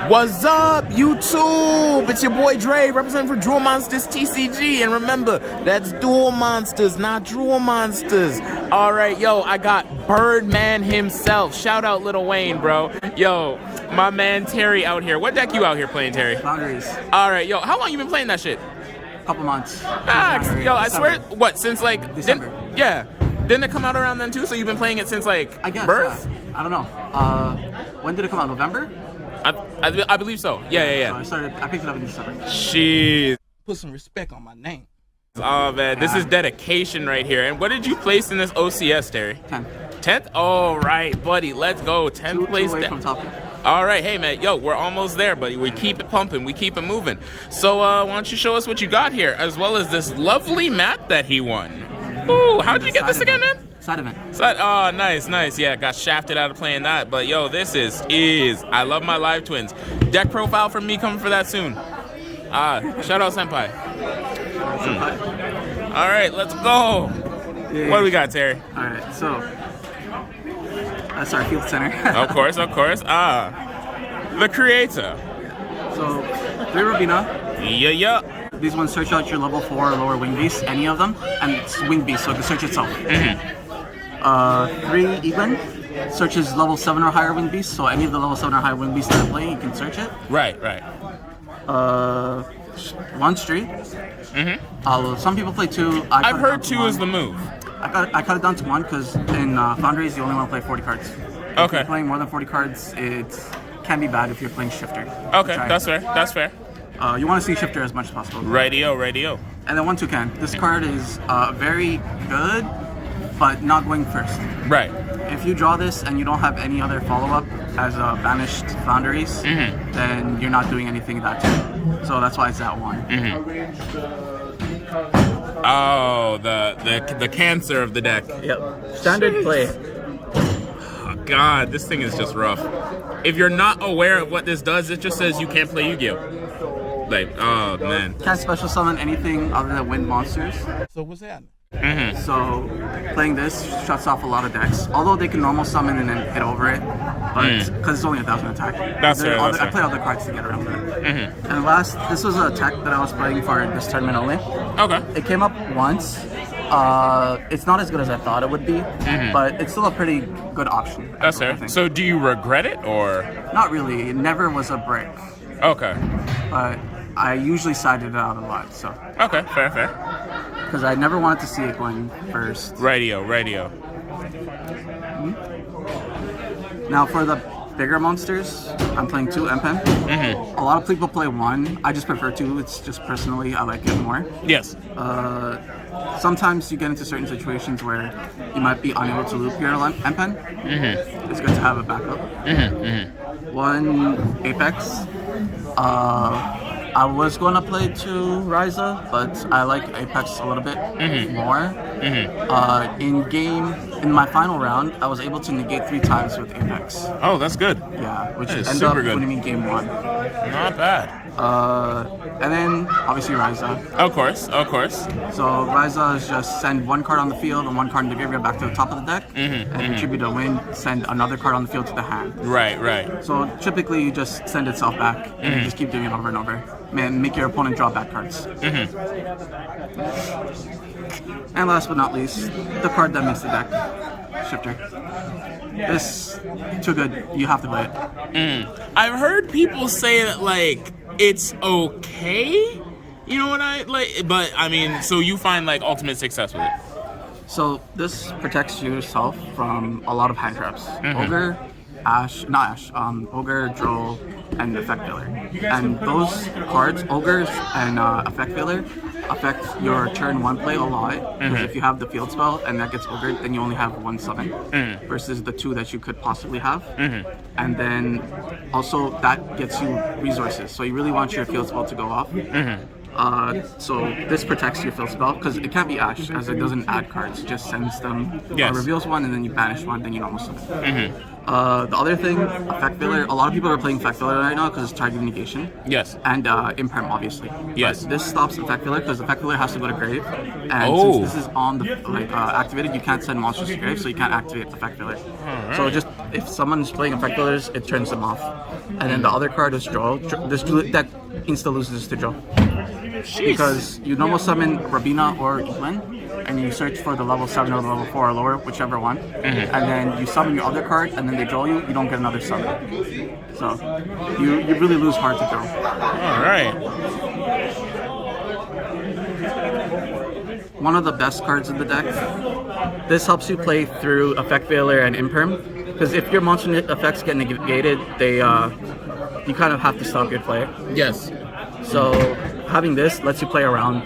What's up, YouTube? It's your boy Dre, representing for Drool Monsters TCG. And remember, that's Dual Monsters, not Drool Monsters. All right, yo, I got Birdman himself. Shout out Lil Wayne, bro. Yo, my man Terry out here. What deck you out here playing, Terry? Floowandereeze. All right, yo, how long you been playing that shit? Couple months. Yo, I swear, what, since like... December. Didn't it come out around then too? So you've been playing it since like I guess, birth? Yeah. I don't know. When did it come out? November? I believe so. Yeah. So I picked it up in December. Jeez. Put some respect on my name. Oh man, this is dedication right here. And what did you place in this OCS, Terry? 10th. 10th? All right, buddy. Let's go. 10th place. Two away from top. All right, hey man, yo, we're almost there, buddy. We keep it pumping, we keep it moving. So why don't you show us what you got here, as well as this lovely map that he won. Ooh, how'd you get this again, man? Side event. Oh, nice. Yeah, got shafted out of playing that. But yo, this is I love my live twins. Deck profile from me coming for that soon. Shout out Senpai. All right, let's go. Yeah. What do we got, Terry? All right, so that's our field center. Of course. The creator. So 3 Robina. Yeah. These ones search out your level 4 or lower wing beasts, any of them, and it's wing beast, so it can search itself. 3 Egan searches level 7 or higher wing beasts, so any of the level 7 or higher wing beasts that are playing, you can search it. Right. 1 Street. Some people play 2. I've heard 2 is the move. I cut it down to 1 because in Floowandereeze you only want to play 40 cards. If you're playing more than 40 cards, it can be bad if you're playing Shifter. Okay, that's fair. You want to see Shifter as much as possible. Radio. And then 1 Toucan. This card is very good, but not going first. Right. If you draw this and you don't have any other follow-up as a banished Floowandereeze, then you're not doing anything that turn. So that's why it's at 1. Oh, the cancer of the deck. Yep. Standard play. Oh, God, this thing is just rough. If you're not aware of what this does, it just says you can't play Yu-Gi-Oh! Like, oh man. Can't special summon anything other than wind monsters. So what's happening? So playing this shuts off a lot of decks. Although they can normal summon and then hit over it, but because it's only 1,000 attack. That's fair. I play other cards to get around that. And last, this was a tech that I was playing for this tournament only. Okay. It came up once. It's not as good as I thought it would be, but it's still a pretty good option. That's fair. So do you regret it or? Not really. It never was a brick. Okay. But I usually sided it out a lot. So. Okay. Fair. Because I never wanted to see it going first. Radio. Now for the bigger monsters, I'm playing 2 M-Pen. A lot of people play 1. I just prefer 2. It's just personally, I like it more. Yes. Sometimes you get into certain situations where you might be unable to loop your M-Pen. It's good to have a backup. 1 Apex. I was going to play 2 Ryza, but I like Apex a little bit more. In my final round, I was able to negate 3 times with Apex. Oh, that's good. Yeah, which ended up good. winning me game 1. Not bad. And then obviously Ryza. Of course. So Ryza is just send 1 card on the field and 1 card in the graveyard back to the top of the deck, and tribute a win, send another card on the field to the hand. Right. So typically you just send itself back and you just keep doing it over and over. Man, make your opponent draw back cards. And last but not least, the card that makes the deck, Shifter. This too good. You have to play it. I've heard people say that like it's okay. You know what I like? But I mean, so you find like ultimate success with it. So this protects yourself from a lot of hand traps. Ogre, Ogre, Drool, and Effect Filler. And those cards, Ogres and Effect Filler, affect your turn 1 play a lot. Because if you have the field spell and that gets Ogred, then you only have 1 summon versus the 2 that you could possibly have. And then also that gets you resources. So you really want your field spell to go off. So this protects your field spell because it can't be Ash as it doesn't add cards. It just sends them, reveals one, and then you banish one, then you normal summon. The other thing, Effect Filler. A lot of people are playing Effect Filler right now because it's target negation. Yes. And Imperm, obviously. Yes. But this stops Effect Filler because Effect Filler has to go to grave. And since this is on the activated, you can't send monsters to grave, so you can't activate Effect Filler. Right. So just if someone's playing Effect Fillers, it turns them off. And then the other card is Drool. This deck insta loses to Drool. Because you normal summon Rabina or Evelyn, and you search for the level 7 or the level 4 or lower, whichever one, and then you summon your other card, and then they draw you, you don't get another summon. So, you really lose hard to draw. Alright. One of the best cards in the deck. This helps you play through Effect Failure and Imperm, because if your monster effects get negated, they you kind of have to stop your play. Yes. So, having this lets you play around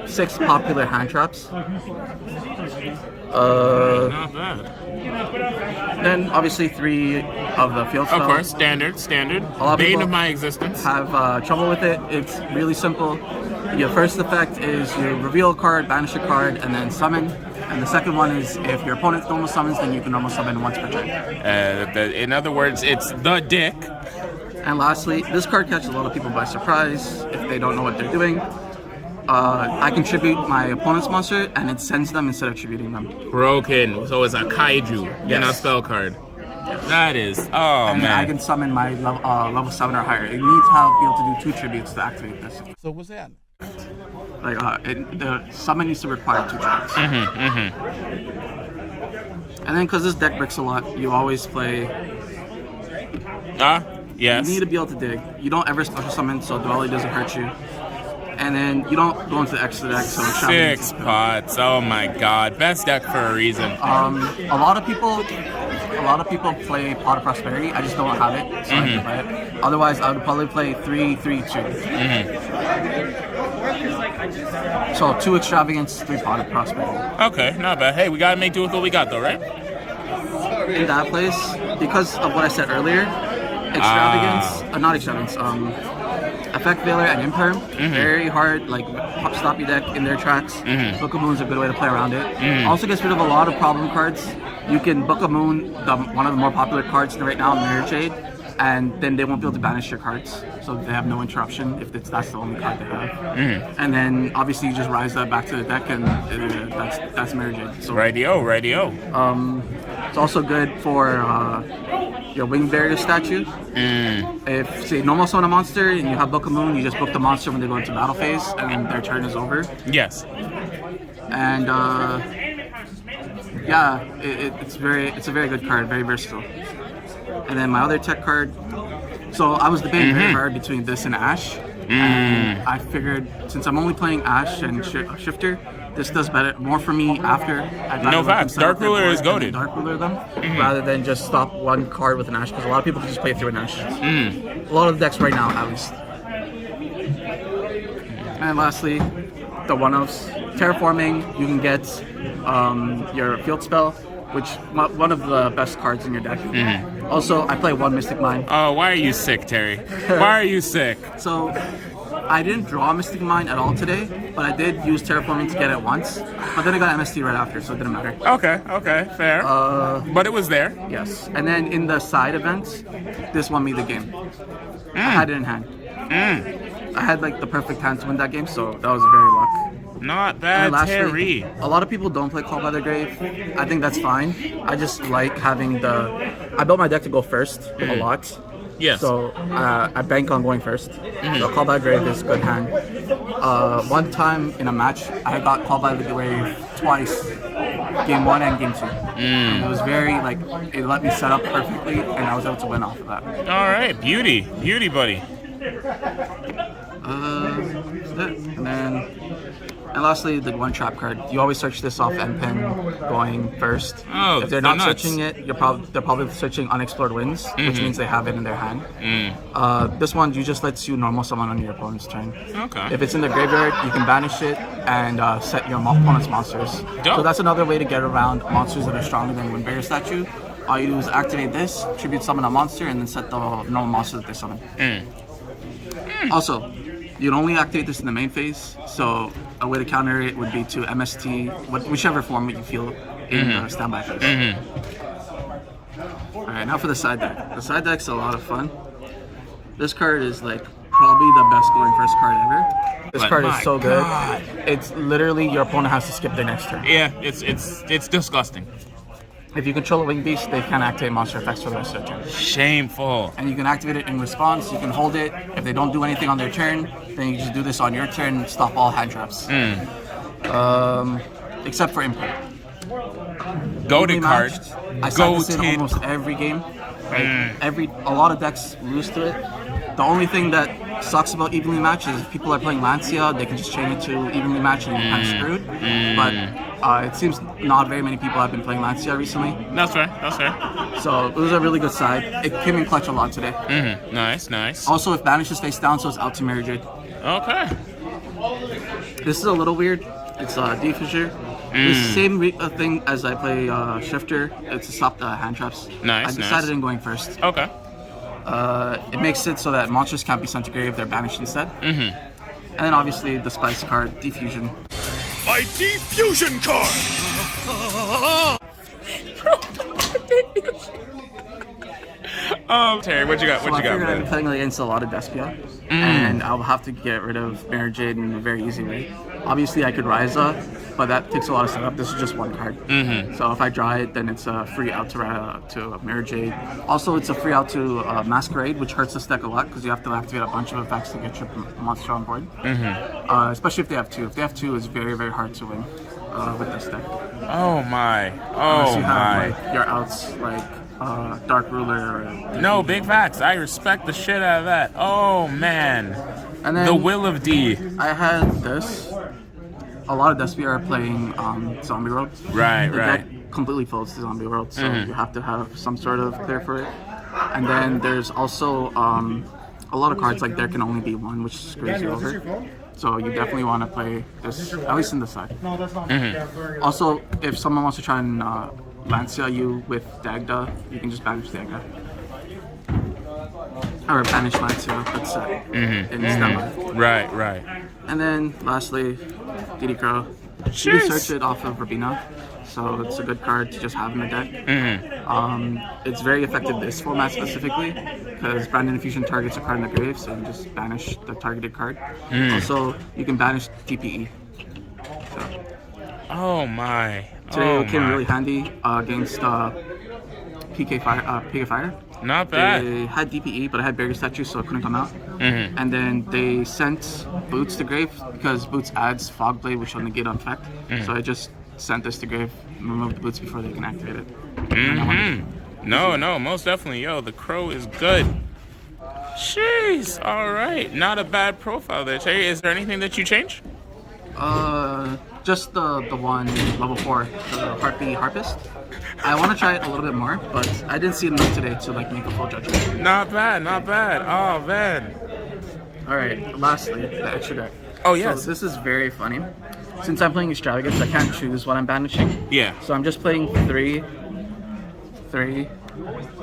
6 popular hand traps. Not bad. Then obviously 3 of the field spell. Of course, standard. Bane of my existence. Have trouble with it. It's really simple. Your first effect is you reveal a card, banish a card, and then summon. And the second one is if your opponent normal summons, then you can normal summon once per turn. In other words, it's the dick. And lastly, this card catches a lot of people by surprise if they don't know what they're doing. I can tribute my opponent's monster, and it sends them instead of tributing them. Broken. So it's a kaiju in a spell card. Yes. That is. Oh, and man. I can summon my level 7 or higher. It needs to be able to do 2 tributes to activate this. So what's happening? Like, the summon needs to require 2 tributes. And then, because this deck bricks a lot, you always play. Yes. You need to be able to dig. You don't ever special summon, so Duality doesn't hurt you. And then you don't go into the extra deck, so 6 pots. Oh my god. Best deck for a reason. A lot of people play Pot of Prosperity. I just don't have it, so I can play it. Otherwise, I would probably play 3-3-2. So 2 Extravagance, 3 Pot of Prosperity. Okay, not bad. Hey, we gotta make do with what we got, though, right? In that place, because of what I said earlier, Effect Veiler and Imperm, very hard, like stop your deck in their tracks. Book of Moon's a good way to play around it. Also gets rid of a lot of problem cards. You can Book of Moon, one of the more popular cards right now, Mirror Jade, and then they won't be able to banish your cards, so they have no interruption if that's the only card they have. And then obviously you just rise that back to the deck, and that's Mirror Jade. So radio. It's also good for your Wing Barrier statue. If, say, normal summon a monster and you have Book of Moon, you just book the monster when they go into battle phase and their turn is over. Yes. And it's a very good card, very versatile. And then my other tech card. So I was debating very hard between this and Ash, and I figured since I'm only playing Ash and Shifter, this does more for me after I've no facts. Dark Ruler is goated. Dark Ruler them rather than just stop one card with an Ash, because a lot of people just play through an Ash. A lot of the decks right now, at least. And lastly, the one-offs. Terraforming, you can get your field spell, which one of the best cards in your deck. Also, I play 1 Mystic Mine. Oh, why are you sick, Terry? Why are you sick? So, I didn't draw Mystic Mine at all today, but I did use Terraforming to get it once. But then I got MST right after, so it didn't matter. Okay, fair. But it was there. Yes. And then in the side events, this won me the game. I had it in hand. I had like the perfect hand to win that game, so that was very luck. Not bad, lastly, Terry. A lot of people don't play Call by the Grave. I think that's fine. I just like having I built my deck to go first a lot. Yes. So I bank on going first. So Call by the Grave is a good hand. One time in a match, I got Call by the Grave twice. Game 1 and Game 2. And it was very, it let me set up perfectly, and I was able to win off of that. All right, beauty, buddy. That's it. And lastly, the 1 trap card. You always search this off NPen going first. Oh, if they're not searching it, they're probably searching Unexplored Winds, which means they have it in their hand. This one, you just lets you normal summon on your opponent's turn. Okay. If it's in the graveyard, you can banish it and set your opponent's monsters. Dope. So that's another way to get around monsters that are stronger than Wind Barrier statue. All you do is activate this, tribute summon a monster, and then set the normal monster that they summon. Also, You can only activate this in the main phase. So a way to counter it would be to MST, whichever form you feel in the standby phase. All right, now for the side deck. The side deck's a lot of fun. This card is like probably the best going first card ever. This card is so good. It's literally your opponent has to skip their next turn. Yeah, it's disgusting. If you control a Winged Beast, they can't activate monster effects for the rest of their turn. Shameful. And you can activate it in response. You can hold it. If they don't do anything on their turn, then you just do this on your turn and stop all hand traps. Except for input. Goated card. I saw this in almost every game. Like a lot of decks lose to it. The only thing that sucks about evenly match is if people are playing Lancia, they can just chain it to evenly match and you're kind of screwed. But it seems not very many people have been playing Lancia recently. That's right. That's right. So it was a really good side. It came in clutch a lot today. Nice, nice. Also, if Banish is face down, so it's out to Mary Jade. Okay. This is a little weird. It's Defisher. It's the same thing as I play Shifter. It's to stop the hand traps. Nice, I decided in going first. Okay. It makes it so that monsters can't be sent to grave, they're banished instead. And then obviously the spice card, Diffusion. My Diffusion card! Terry, what you got? What So you got? I figured I've been playing against a lot of Despia, and I'll have to get rid of Mary Jade in a very easy way. Obviously, I could Ryza, but that takes a lot of setup. This is just one card. So if I draw it, then it's a free out to Mary Jade. Also, it's a free out to Masquerade, which hurts this deck a lot because you have to activate a bunch of effects to get your monster on board. Especially if they have two. If they have two, it's very, very hard to win with this deck. Oh my. Unless Oh you have, my. like, your outs like Dark Ruler. Or No, big facts. I respect the shit out of that. Oh man. and then The Will of D. I had this. A lot of Despia are playing Zombie World. Right, The right. deck completely folds to Zombie World, so you have to have some sort of clear for it. And then there's also a lot of cards like there can only be one, which screws you over. So you definitely want to play this, at least in the side. Also, if someone wants to try and Lancia you with Dagda, you can just banish Dagda. Or banish Lancia, that's in standby. Right, right. And then lastly, DD Crow. You can search it off of Rabina, so it's a good card to just have in the deck. It's very effective this format specifically, because Brandon Infusion targets a card in the grave, so you just banish the targeted card. Also, you can banish TPE. So, Oh my. today Oh it came my. really handy against PK Fire. Not bad. They had DPE, but I had Barrier Statue, so it couldn't come out. And then they sent Boots to grave because Boots adds Fog Blade, which will negate on effect. So I just sent this to grave and removed the Boots before they can activate it. No, most definitely. Yo, the Crow is good. Jeez. All right. Not a bad profile there, Terry. Is there anything that you changed? Just the one level 4, the Harpy Harpist. I want to try it a little bit more, but I didn't see enough today to like make a full judgment. Not bad, not bad. Oh, man. All right, lastly, the extra deck. Oh, yes. So this is very funny. Since I'm playing Extravagance, I can't choose what I'm banishing. Yeah. So I'm just playing 3.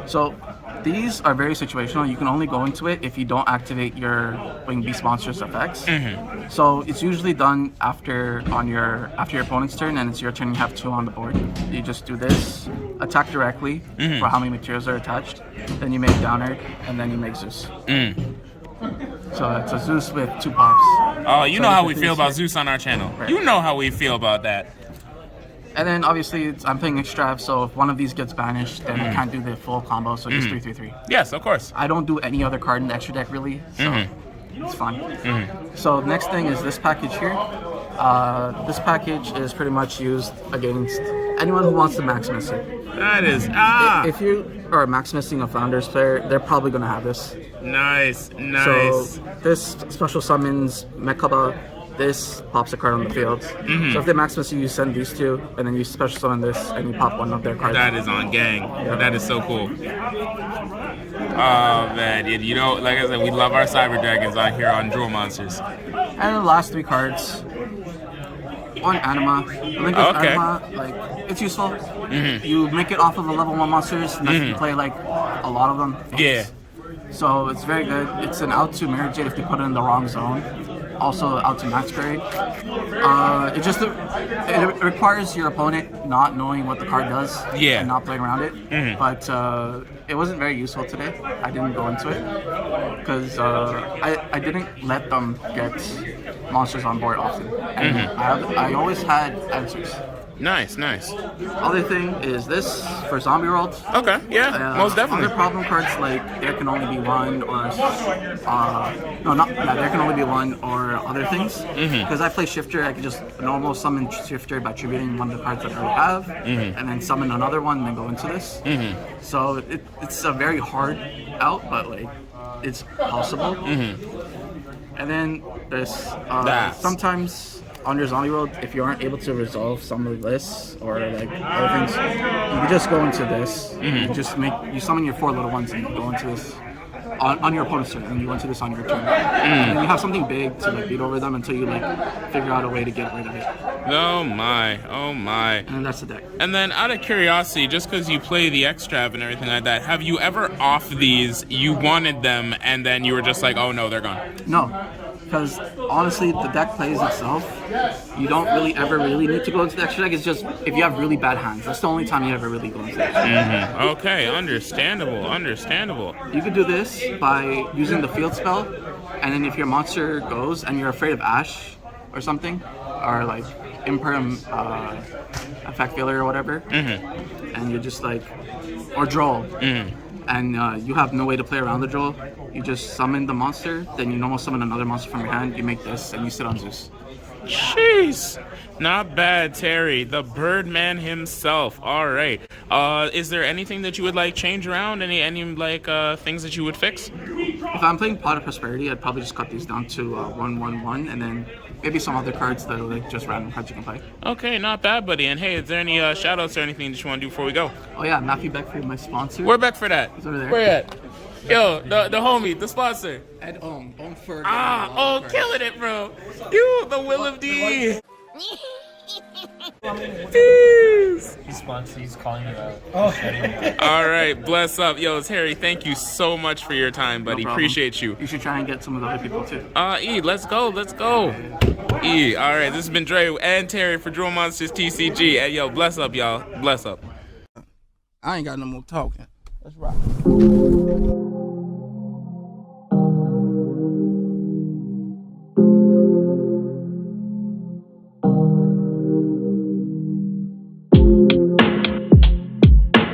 So these are very situational. You can only go into it if you don't activate your Winged Beast monster's effects. So it's usually done after your opponent's turn, and it's your turn. You have 2 on the board. You just do this, attack directly for how many materials are attached. Then you make Downer, and then you make Zeus. So it's a Zeus with 2 pops. Oh, you So know how you we get feel these about here. Zeus on our channel. Right. You know how we feel about that. And then obviously I'm playing Extrav, so if one of these gets banished, then I can't do the full combo, so just 3/3/3. Yes, of course. I don't do any other card in the extra deck really, so it's fun. So next thing is this package here. This package is pretty much used against anyone who wants to Maximus it. That is If you are Maximusing a Founders player, they're probably going to have this. nice. So this special summons Mekaba. This pops a card on the field. So if they Maximus you send these 2, and then you special summon this, and you pop one of their cards. That is on gang. That is so cool. Oh man, you know, like I said, we love our Cyber Dragons on here on Drool Monsters. And the last 3 cards. One Anima. I think with Okay. Anima, like, it's useful. You make it off of the level 1 monsters, and then you play like a lot of them. Yeah. So it's very good. It's an out to Mirror Jade if they put it in the wrong zone. Also out to Max Grade. It requires your opponent not knowing what the card does and not playing around it. But it wasn't very useful today. I didn't go into it because I didn't let them get monsters on board often. And I always had answers. Nice, nice. Other thing is this for Zombie World. Okay, yeah, most definitely. Other problem cards like there can only be one or there can only be one or other things. Because I play Shifter, I can just normal summon Shifter by tributing one of the cards that I already have, and then summon another one and then go into this. So it's a very hard out, but like it's possible. And then there's sometimes on your Zombie World, if you aren't able to resolve some of this or like other things, you can just go into this. You summon your 4 little ones and you go into this on your opponent's turn, and you go into this on your turn. And then you have something big to like beat over them until you like figure out a way to get rid of it. Oh my, oh my. And then that's the deck. And then out of curiosity, just because you play the Extrav and everything like that, have you ever off these, you wanted them and then you were just like, oh no, they're gone? No. Because honestly, the deck plays itself. You don't really ever need to go into the extra deck. It's just if you have really bad hands. That's the only time you ever really go into the extra deck. Okay, understandable, understandable. You could do this by using the field spell, and then if your monster goes and you're afraid of Ash or something, or like Imperm effect failure or whatever, and you're just like, or Droll. And you have no way to play around the Droll, you just summon the monster, then you normal summon another monster from your hand, you make this, and you sit on Zeus. Jeez. Not bad, Terry. The Birdman himself. All right. Is there anything that you would like change around? Any like things that you would fix? If I'm playing Pot of Prosperity, I'd probably just cut these down to 1/1/1, and then maybe some other cards that are like just random cards you can play. Okay, not bad, buddy. And hey, is there any shout-outs or anything that you want to do before we go? Oh yeah, Matthew Beckford, my sponsor. Where Beckford He's over there. Where at? Yo, the homie, the sponsor. Ed Omford. Killing it, bro. You, the Will of D. Jeez. He's calling you out. All right, bless up. Yo, Terry, thank you so much for your time, buddy. No Appreciate you. You should try and get some of the other people too. Let's go. E, all right, this has been Dre and Terry for Drool Monsters TCG. Hey, yo, bless up, y'all. Bless up. I ain't got no more talking. Let's rock.